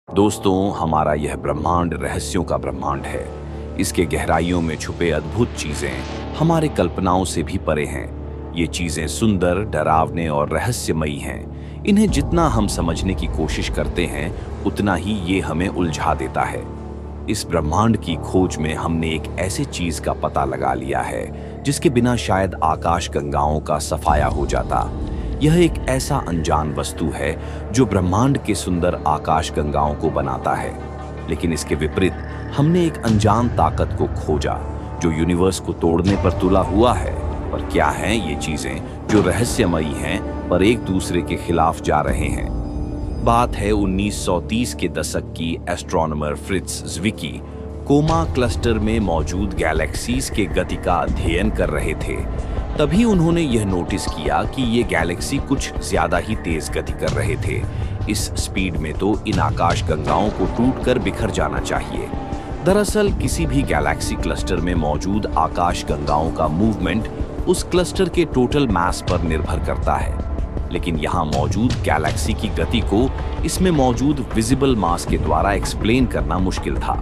दोस्तों, हमारा यह ब्रह्मांड रहस्यों का ब्रह्मांड है। इसके गहराइयों में छुपे अद्भुत चीजें हमारे कल्पनाओं से भी परे हैं। ये चीजें सुंदर, डरावने और रहस्यमयी हैं। इन्हें जितना हम समझने की कोशिश करते हैं, उतना ही ये हमें उलझा देता है। इस ब्रह्मांड की खोज में हमने एक ऐसे चीज का पता लगा लिया है जिसके बिना शायद आकाश गंगाओं का सफाया हो जाता। यह एक ऐसा अनजान वस्तु है जो ब्रह्मांड के सुंदर आकाश गंगाओं को बनाता है। लेकिन इसके विपरीत हमने एक अनजान ताकत को खोजा जो यूनिवर्स को तोड़ने पर तुला हुआ है। पर क्या हैं ये चीजें जो रहस्यमयी हैं पर एक दूसरे के खिलाफ जा रहे हैं? बात है 1930 के दशक की। एस्ट्रोनॉमर फ्रिट्ज ज़्विकी कोमा क्लस्टर में मौजूद गैलेक्सीज के गति का अध्ययन कर रहे थे। तभी उन्होंने यह नोटिस किया कि ये गैलेक्सी कुछ ज्यादा ही तेज गति कर रहे थे। इस स्पीड में तो इन आकाश गंगाओं को टूटकर बिखर जाना चाहिए। दरअसल किसी भी गैलेक्सी क्लस्टर में मौजूद आकाश गंगाओं का मूवमेंट उस क्लस्टर के टोटल मास पर निर्भर करता है। लेकिन यहाँ मौजूद गैलेक्सी की गति को इसमें मौजूद विजिबल मास के द्वारा एक्सप्लेन करना मुश्किल था।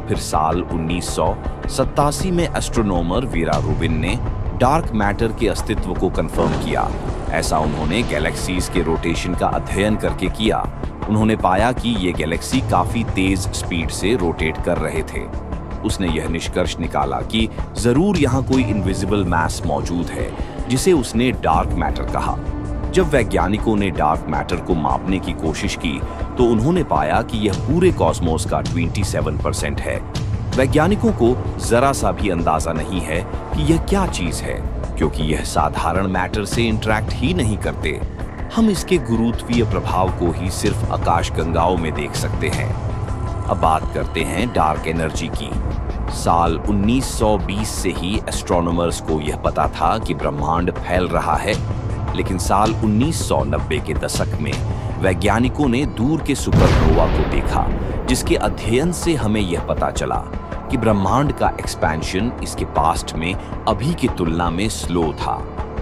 फिर साल 1987 में एस्ट्रोनॉमर वेरा रूबिन ने डार्क मैटर के अस्तित्व को कंफर्म किया। ऐसा उन्होंने गैलेक्सीज के रोटेशन का अध्ययन करके किया। उन्होंने पाया कि ये गैलेक्सी काफी तेज स्पीड से रोटेट कर रहे थे। उसने यह निष्कर्ष निकाला कि जरूर यहाँ कोई इनविजिबल मैस मौजूद है, जिसे उसने डार्क मैटर कहा। जब वैज्ञानिकों ने डार्क मैटर को मापने की कोशिश की तो उन्होंने पाया कि यह पूरे कॉस्मोस का 27% है। वैज्ञानिकों को जरा सा भी अंदाजा नहीं है कि यह क्या चीज है, क्योंकि यह साधारण मैटर से इंटरैक्ट ही नहीं करते। हम इसके गुरुत्वीय प्रभाव को ही सिर्फ आकाश गंगाओं में देख सकते हैं। अब बात करते हैं डार्क एनर्जी की। साल 1920 से ही एस्ट्रोनॉमर्स को यह पता था कि ब्रह्मांड फैल रहा है। लेकिन साल 1990 के दशक में वैज्ञानिकों ने दूर के सुपरनोवा को देखा, जिसके अध्ययन से हमें यह पता चला कि ब्रह्मांड का एक्सपेंशन इसके पास्ट में अभी की तुलना में स्लो था।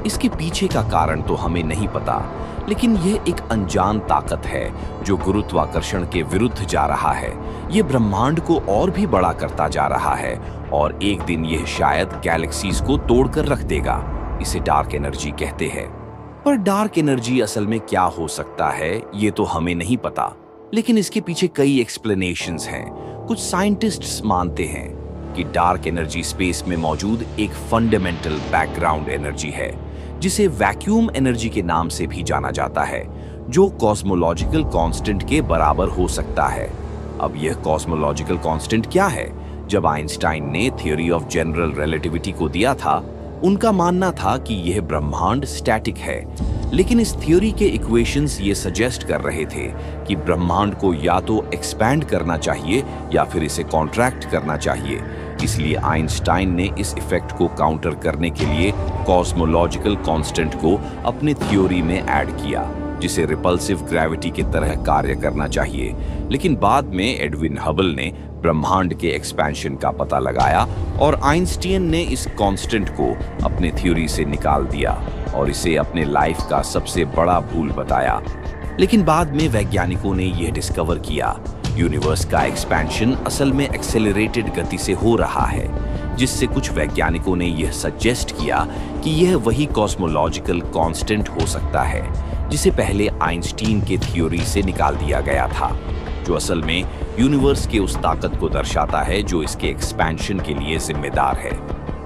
इसके पीछे का कारण तो हमें नहीं पता, लेकिन यह एक अनजान ताकत है जो गुरुत्वाकर्षण के विरुद्ध जा रहा है। यह ब्रह्मांड को और भी बड़ा करता जा रहा है और एक दिन यह शायद गैलेक्सीज को तोड़कर रख देगा। इसे डार्क एनर्जी कहते हैं। पर डार्क एनर्जी असल में क्या हो सकता है, ये तो हमें नहीं पता। लेकिन इसके पीछे कई एक्सप्लेनेशंस हैं। कुछ साइंटिस्ट्स मानते हैं कि डार्क एनर्जी स्पेस में मौजूद एक फंडामेंटल बैकग्राउंड एनर्जी है, जिसे वैक्यूम एनर्जी के नाम से भी जाना जाता है, जो कॉस्मोलॉजिकल कांस्टेंट के बराबर हो सकता है। अब यह कॉस्मोलॉजिकल कांस्टेंट क्या है? जब आइंस्टाइन ने थ्योरी ऑफ जनरल रिलेटिविटी को दिया था, उनका मानना था कि यह ब्रह्मांड स्टैटिक है। लेकिन इस थ्योरी के इक्वेशंस ये सजेस्ट कर रहे थे कि ब्रह्मांड को या तो एक्सपैंड करना चाहिए या फिर इसे कॉन्ट्रैक्ट करना चाहिए। इसलिए आइंस्टाइन ने इस इफेक्ट को काउंटर करने के लिए कॉस्मोलॉजिकल कांस्टेंट को अपने थ्योरी में ऐड किया, जिसे रिपल्सिव ग्रेविटी की तरह कार्य करना चाहिए। लेकिन बाद में एडविन हबल ने ब्रह्मांड के एक्सपेंशन का पता लगाया और आइंस्टीन ने इस कांस्टेंट को अपने थ्योरी से निकाल दिया और इसे अपने लाइफ का सबसे बड़ा भूल बताया। लेकिन बाद में वैज्ञानिकों ने यह डिस्कवर किया, यूनिवर्स का एक्सपेंशन असल में एक्सेलरेटेड गति से हो रहा है, जिससे कुछ वैज्ञानिकों ने यह सजेस्ट किया कि यह वही कॉस्मोलॉजिकल कांस्टेंट हो सकता है जिसे पहले आइंस्टीन के थ्योरी से निकाल दिया गया था, जो असल में यूनिवर्स के उस ताकत को दर्शाता है जो इसके एक्सपेंशन के लिए जिम्मेदार है।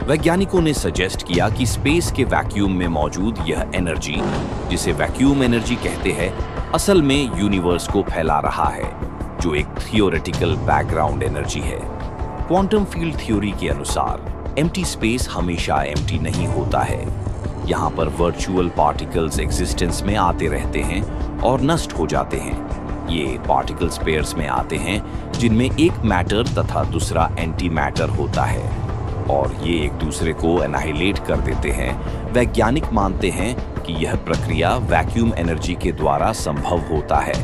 वैज्ञानिकों ने सजेस्ट किया कि स्पेस के वैक्यूम में मौजूद यह एनर्जी, जिसे वैक्यूम एनर्जी कहते हैं, असल में यूनिवर्स को फैला रहा है, जो एक थियोरेटिकल बैकग्राउंड एनर्जी है। क्वांटम फील्ड थ्योरी के अनुसार एम्प्टी स्पेस हमेशा एम्प्टी नहीं होता है। यहाँ पर वर्चुअल पार्टिकल्स एग्जिस्टेंस में आते रहते हैं और नष्ट हो जाते हैं। ये पार्टिकल्स पेयर्स में आते हैं जिनमें एक मैटर तथा दूसरा एंटी मैटर होता है और ये एक दूसरे को एनाहिलेट कर देते हैं। वैज्ञानिक मानते हैं कि यह प्रक्रिया वैक्यूम एनर्जी के द्वारा संभव होता है।